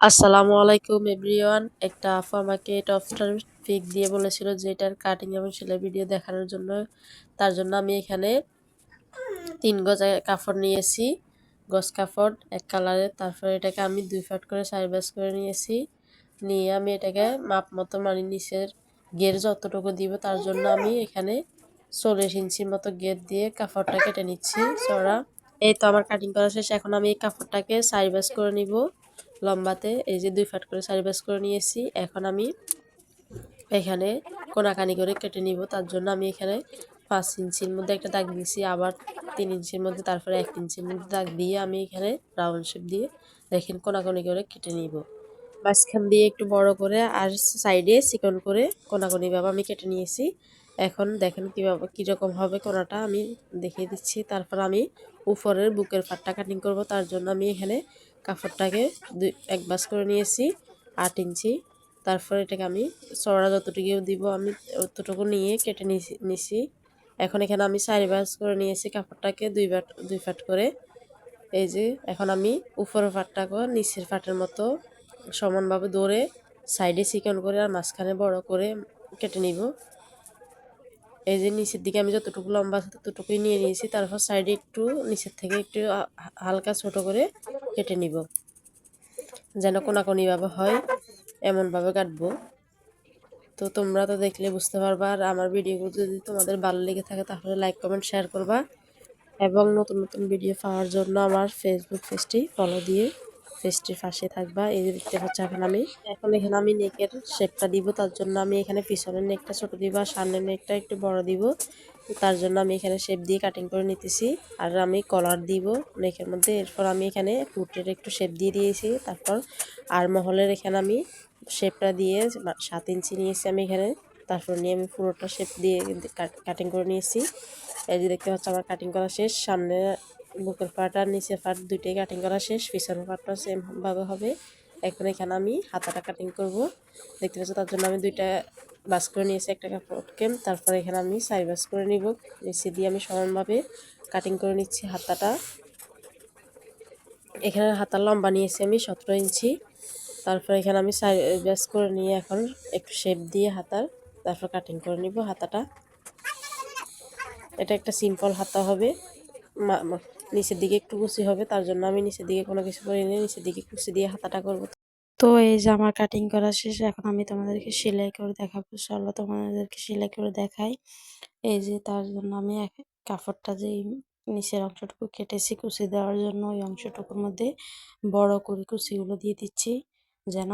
আসসালামু আলাইকুম এভরিওয়ান। একটা আপু আমাকে টপস্টার পিক দিয়ে বলেছিল যে এটার কাটিং এবং সেলাই ভিডিও দেখানোর জন্য। তার জন্য আমি এখানে 3 গজ কাপড় নিয়েছি, গজ কাপড় এক কালারের। তারপর এটাকে আমি 2 পার্ট করে সাইজ বাই করে নিয়েছি। নিয়ে আমি এটাকে মাপ মতো মানে নিচের ঘের যতটুকু দিব তার জন্য আমি এখানে 40 ইঞ্চির মতো ঘের দিয়ে কাপড়টা কেটে নিচ্ছি চড়া। এই তো আমার কাটিং করা শেষ। এখন আমি এই কাপড়টাকে সাইজ বাই করে নিব লম্বাতে। এই যে 2 পার্ট করে সাইজ বাই করে নিয়েছি। এখন আমি এখানে কোনাকানি করে কেটে নিব। তার জন্য আমি এখানে 5 ইঞ্চির মধ্যে একটা দাগ দিয়েছি, আবার 3 ইঞ্চির মধ্যে, তারপরে 1 ইঞ্চির মধ্যে দাগ দিয়ে আমি এখানে রাউন্ড শেপ দিয়ে দেখেন কোনাকুনি করে কেটে নিব। মাঝখান দিয়ে একটু বড় করে আর সাইডে চিকন করে কোনাকুনি ভাবে আমি কেটে নিয়েছি। এখন দেখেন কীভাবে কীরকম হবে কোনাটা আমি দেখিয়ে দিচ্ছি। তারপর আমি উপরের বুকের পাটটা কাটিং করব। তার জন্য আমি এখানে কাপড়টাকে এক ভাঁজ করে নিয়েছি 8 ইঞ্চি। তারপর এটাকে আমি চড়া যতটুকু দিব আমি অতটুকু নিয়ে কেটে নিছি। এখন এখানে আমি 4 ভাঁজ করে নিয়েছি কাপড়টাকে 2 পাট করে। এই যে এখন আমি উপরের পাটটাকে নিচের পাটের মতো সমানভাবে ধরে সাইডে চিকন করে আর মাঝখানে বড় করে কেটে নিব। এই যে নিচের দিকে আমি যতটুকু লম্বা আছে ততটুকুই নিয়ে নিয়েছি। তারপর সাইডে একটু নিচের থেকে একটু হালকা ছোট করে কেটে নিব, যেন কোনাকুনিভাবে হয় এমনভাবে কাটবো। তো তোমরা তো দেখলে বুঝতে পারবা। আর আমার ভিডিওগুলো যদি তোমাদের ভালো লেগে থাকে তাহলে লাইক কমেন্ট শেয়ার করবা, এবং নতুন নতুন ভিডিও পাওয়ার জন্য আমার ফেসবুক পেজটি ফলো দিয়ে পেজটির পাশে থাকবা। এই যে দেখতে পাচ্ছ এখন এখানে আমি নেকের শেপটা দিব। তার জন্য আমি এখানে পিছনের নেকটা ছোট দিব আর সামনের নেকটা একটু বড় দিব। তার জন্য আমি এখানে শেপ দিয়ে কাটিং করে নিতেছি। আর আমি কলার দিব নেকের মধ্যে। এরপর আমি এখানে ফুটের একটু শেপ দিয়ে দিয়েছি। তারপর আর মহলের এখানে আমি শেপটা দিয়ে 7 ইঞ্চি নিয়েছি আমি এখানে। তারপর নিয়ে আমি পুরোটা শেপ দিয়ে কাটিং করে নিয়েছি। এই যে দেখতে পাচ্ছ আমার কাটিং করা শেষ। সামনে বুকের পার্ট আর নিচের পার্ট দুইটাই কাটিং করা শেষ। পিছনের পার্টটা সেম ভাবে হবে। এখন এখানে আমি হাতাটা কাটিং করব। দেখতে পাচ্ছ তার জন্য আমি দুইটা বাস করে নিয়েছি একটা কাপড়কে। তারপর এখানে আমি 4 বাস করে নিব। নিচে দিয়ে আমি সমানভাবে কাটিং করে নিচ্ছি হাতাটা। এখানে হাতার লম্বা নিয়েছি আমি 17 ইঞ্চি। তারপর এখানে আমি 4 বাস করে নিয়ে এখন একটু শেপ দিয়ে হাতার তারপর কাটিং করে নিব হাতাটা। এটা একটা সিম্পল হাতা হবে। নিচের দিকে একটু কুচি হবে, তার জন্য আমি নিচের দিকে কোনো কিছু করি না, নিচের দিকে কুচি দিয়ে হাতাটা করব। তো এই যে আমার কাটিং করা শেষ। এখন আমি তোমাদেরকে সেলাই করে দেখাবো। চলো তোমাদেরকে সেলাই করে দেখাই। এই যে তার জন্য আমি কাপড়টা যে নিচের অংশটুকু কেটেছি কুচি দেওয়ার জন্য, ওই অংশটুকুর মধ্যে বড় করে কুচিগুলো দিয়ে দিচ্ছি, যেন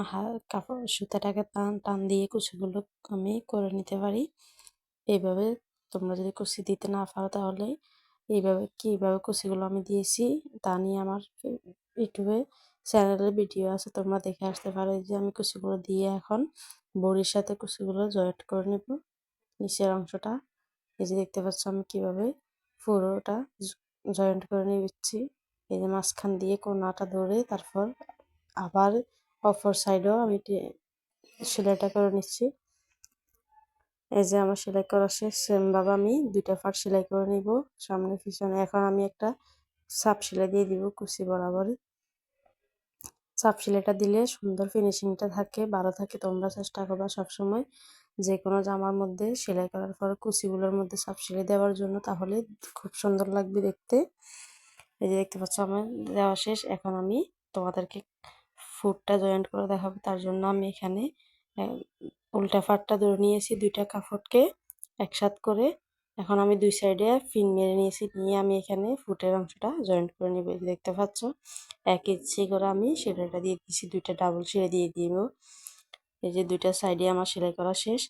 কাপড় সুতাটাকে টান টান দিয়ে কুচিগুলো আমি করে নিতে পারি। এইভাবে তোমরা যদি কুচি দিতে না পারো তাহলে এইভাবে কুচিগুলো আমি দিয়েছি তা নিয়ে আমার ইউটিউবে চ্যানেলের ভিডিও আছে, তোমরা দেখে আসতে পারো। যে আমি কুচিগুলো দিয়ে এখন বড়ির সাথে কুচিগুলো জয়েন্ট করে নেব নিচের অংশটা। এই যে দেখতে পাচ্ছ আমি কিভাবে পুরোটা জয়েন্ট করে নিচ্ছি। এই যে মাঝখান দিয়ে কোনাটা ধরে তারপর আবার অপর সাইডেও আমি সেলাইটা করে নিচ্ছি। এই যে আমার সেলাই করা শেষ। সেম ভাবে আমি দুইটা পার্ট সেলাই করে নিব সামনে পিছনে। এখন আমি একটা চাপ সেলাই দিয়ে দিব কুচি বরাবর। চাপ সেলাইটা দিলে সুন্দর ফিনিশিংটা থাকে, ভালো থাকে। তোমরা চেষ্টা করবা সবসময় যে কোনো জামার মধ্যে সেলাই করার পর কুচিগুলোর মধ্যে চাপ সেলাই দেওয়ার জন্য, তাহলে খুব সুন্দর লাগবে দেখতে। এই যে দেখতে পাচ্ছ আমার দেওয়া শেষ। এখন আমি তোমাদেরকে ফুটটা জয়েন্ট করে দেখাবো। তার জন্য আমি এখানে উল্টা পাটটা ধরে নিয়েছি দুইটা কাপড়কে একসাথে করে। এখন আমি দুই সাইডে পিন মেরে নিয়েছি, নিয়ে আমি এখানে ফুটের অংশটা জয়েন্ট করে নিব। দেখতে পাচ্ছ 1 ইঞ্চি করে আমি সেলাইটা দিয়ে দিয়েছি, দুইটা ডাবল সেলাই দিয়ে দিব। এই যে দুইটা সাইডে আমার সেলাই করা শেষ।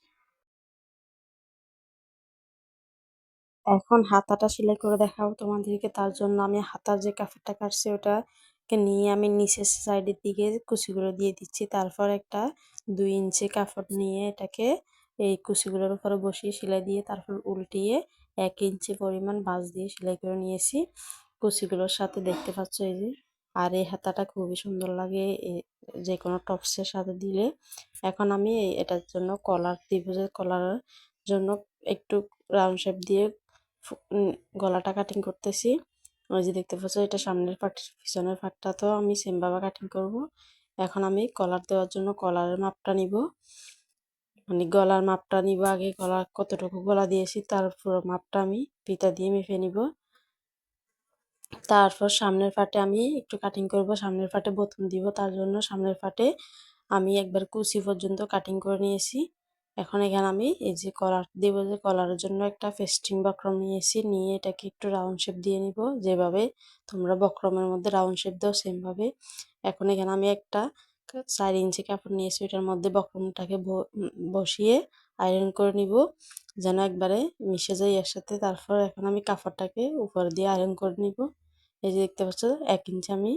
এখন হাতাটা সেলাই করে দেখাবো তোমাদেরকে। তার জন্য আমি হাতার যে কাপড়টা কাটছি ওটাকে নিয়ে আমি নিচের সাইডের দিকে কুচিগুলো দিয়ে দিচ্ছি। তারপর একটা 2 ইঞ্চি কাপড় নিয়ে এটাকে এই কুচিগুলোর উপরে বসিয়ে সেলাই দিয়ে তারপর উল্টিয়ে 1 ইঞ্চি পরিমাণ ভাঁজ দিয়ে সেলাই করে নিয়েছি কুচিগুলোর সাথে। দেখতে পাচ্ছ এই যে। আর এই হাতাটা খুবই সুন্দর লাগে যে কোনো টপসের সাথে দিলে। এখন আমি এটার জন্য কলার দিব, যে কলারের জন্য একটু রাউন্ড শেপ দিয়ে গলাটা কাটিং করতেছি। ওই যে দেখতে পাচ্ছ এটা সামনের পার্ট, পিছনের পার্টটা তো আমি সেম ভাবে কাটিং করব। এখন আমি কলার দেওয়ার জন্য কলারের মাপটা নিব, মানে গলার মাপটা নিব আগে। গলা কতটুকু গলা দিয়েছি তার পুরো মাপটা আমি ফিতা দিয়ে মেপে নিব। তারপর সামনের পাটে আমি একটু কাটিং করব, সামনের পাটে বোতাম দিব, তার জন্য সামনের পাটে আমি একবার কুচি পর্যন্ত কাটিং করে নিয়েছি। এখন এখানে আমি এই যে কলার দেব, যে কলারের জন্য একটা ফেস্টিং বক্রম নিয়েছি, নিয়ে এটাকে একটু রাউন্ড শেপ দিয়ে নিব, যেভাবে তোমরা বক্রমের মধ্যে রাউন্ড শেপ দাও সেমভাবে। এখন এখানে আমি একটা 4 ইঞ্চি কাপড় নিয়েছি, ওইটার মধ্যে বক্রমটাকে বসিয়ে আয়রন করে নিব যেন একবারে মিশে যায় এর সাথে। তারপর এখন আমি কাপড়টাকে উপর দিয়ে আয়রন করে নিব। এই যে দেখতে পাচ্ছ 1 ইঞ্চি আমি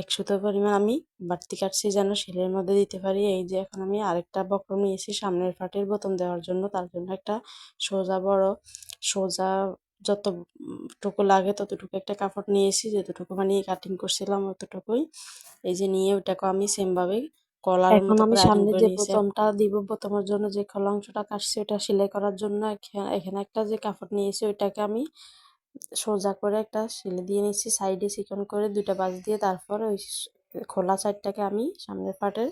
1 সুতো পরিমাণ আমি বাড়তি কাটছি যেন সেলাইয়ের মধ্যে দিতে পারি। এই যে এখন আমি আরেকটা বক্রম নিয়েছি সামনের পাটের বোতাম দেওয়ার জন্য, তার জন্য একটা সোজা যতটুকু লাগে ততটুকু একটা কাপড় নিয়েছি, যতটুকু মানে কাটিং করছিলাম অতটুকুই। এই যে নিয়ে ওটাকে আমি সেমভাবে কলারের এখন মতো আমি করে আয়রন সামনে করে যে নিয়েছি। বোতামটা দিব, বোতামের জন্য যে খোলা অংশটা কাটছি ওটা সেলাই করার জন্য এখানে একটা যে কাপড় নিয়েছি ওইটাকে আমি সোজা করে একটা সেলাই দিয়ে নিচ্ছি, সাইডে চিকন করে 2টা বাঁশ দিয়ে। তারপর ওই খোলা সাইডটাকে আমি সামনের পাটের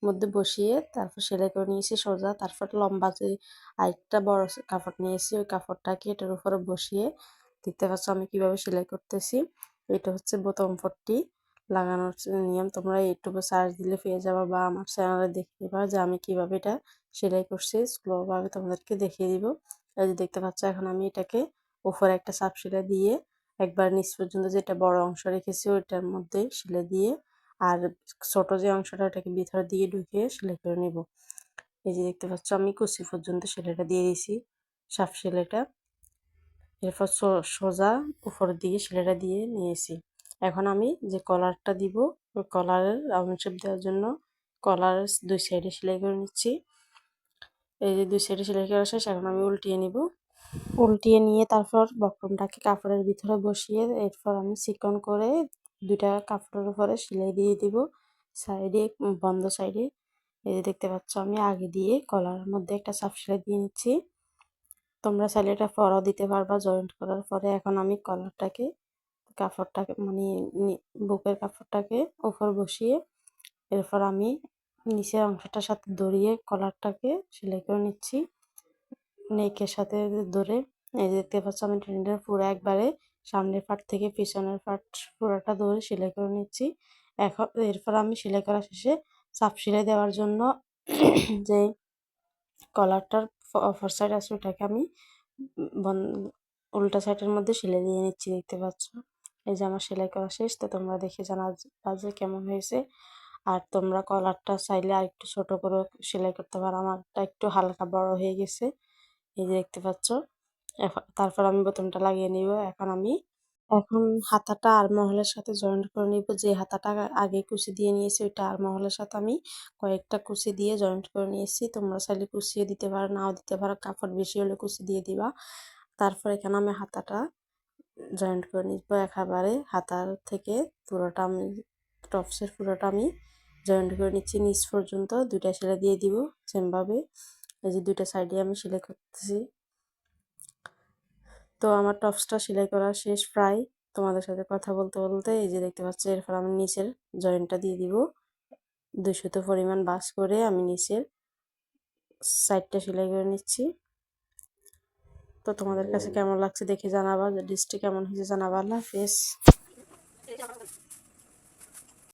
মধ্যে বসিয়ে তারপর সেলাই করে নিয়েছি সোজা। তারপর লম্বা যে আরেকটা বড় কাপড় নিয়েছি ওই কাপড়টাকে এটার উপরে বসিয়ে, দেখতে পাচ্ছ আমি কিভাবে সেলাই করতেছি। এটা হচ্ছে বোতাম পট্টি লাগানোর নিয়ম। তোমরা ইউটিউবে সার্চ দিলে পেয়ে যাবা বা আমার চ্যানেলে দেখে নিবা যে আমি কিভাবে এটা সেলাই করছি, স্লোভাবে তোমাদেরকে দেখিয়ে দিব। এই যে দেখতে পাচ্ছ এখন আমি এটাকে উপরে একটা চাপ সেলাই দিয়ে একবার নিচ পর্যন্ত যেটা বড় অংশ রেখেছি ওইটার মধ্যে সেলাই দিয়ে, আর ছোট যে অংশটা ওটাকে ভিতরে দিয়ে ঢুকিয়ে সেলাই করে নিব। এই যে দেখতে পাচ্ছ আমি কুচি পর্যন্ত সেলাইটা দিয়ে দিয়েছি, সাপ সেলাইটা। এরপর সোজা উপরের দিকে সেলাইটা দিয়ে নিয়েছি। এখন আমি যে কলারটা দিব ওই কলারের রাউন্ড শেপ দেওয়ার জন্য কলারের 2 সাইডে সেলাই করে নিচ্ছি। এই যে 2 সাইডে সেলাই করা শেষ, এখন আমি উল্টিয়ে নিব। উল্টিয়ে নিয়ে তারপর বক্রমটাকে কাপড়ের ভিতরে বসিয়ে এরপর আমি চিকন করে 2টা কাপড়ের উপরে সেলাই দিয়ে দিব সাইডে, বন্ধ সাইডে। এই যে দেখতে পাচ্ছ আমি আগে দিয়ে কলার মধ্যে একটা চাপ সেলাই দিয়ে নিচ্ছি। তোমরা চাইলে এটা পরও দিতে পারবা জয়েন্ট করার পরে। এখন আমি কলারটাকে কাপড়টাকে মানে বুকের কাপড়টাকে উপর বসিয়ে এরপর আমি নিচের অংশটার সাথে দড়িয়ে কলারটাকে সেলাই করে নিচ্ছি নেকের সাথে ধরে। এই যে দেখতে পাচ্ছ আমি ট্রেনটা পুরো একবারে সামনের পাট থেকে পিছনের পাট পুরোটা ধরে সেলাই করে নিচ্ছি। এখন এরপর আমি সেলাই করা শেষে চাপ সেলাই দেওয়ার জন্য যে কলারটার অপর সাইড আছে ওটাকে আমি উল্টা সাইডের মধ্যে সেলাই দিয়ে নিচ্ছি। দেখতে পাচ্ছ এই যে আমার সেলাই করা শেষ। তো তোমরা দেখে জানাবা যে কেমন হয়েছে। আর তোমরা কলারটা চাইলে আর একটু ছোট করে সেলাই করতে পারো, আমারটা একটু হালকা বড় হয়ে গেছে। এই যে দেখতে পাচ্ছ। তারপর আমি বোতামটা লাগিয়ে নিব। এখন হাতাটা আরমহলের সাথে জয়েন্ট করে নিব। যে হাতাটা আগে কুচি দিয়ে নিয়েছি ওইটা আরমহলের সাথে আমি কয়েকটা কুচি দিয়ে জয়েন্ট করে নিয়েছি। তোমরা চাইলে কুচিয়ে দিতে পারো, নাও দিতে পারো, কাপড় বেশি হলে কুচি দিয়ে দিবা। তারপর এখানে আমি হাতাটা জয়েন্ট করে নিব একেবারে হাতার থেকে পুরোটা আমি টপসের পুরোটা আমি জয়েন্ট করে নিচ্ছি নিচ পর্যন্ত। 2টা সেলাই দিয়ে দিব সেমভাবে। এই যে 2টা সাইডে আমি সেলাই করতেছি। তো আমার টপসটা সেলাই করা শেষ প্রায় তোমাদের সাথে কথা বলতে বলতে। এই যে দেখতে পাচ্ছি এরপর আমি নিচের জয়েন্টটা দিয়ে দিব। 2 সুতো পরিমাণ বাস করে আমি নিচের সাইডটা সেলাই করে নিচ্ছি। তো তোমাদের কাছে কেমন লাগছে দেখে জানাবা, ড্রেসটি কেমন হয়েছে জানাবা। আল্লাহ হাফেজ।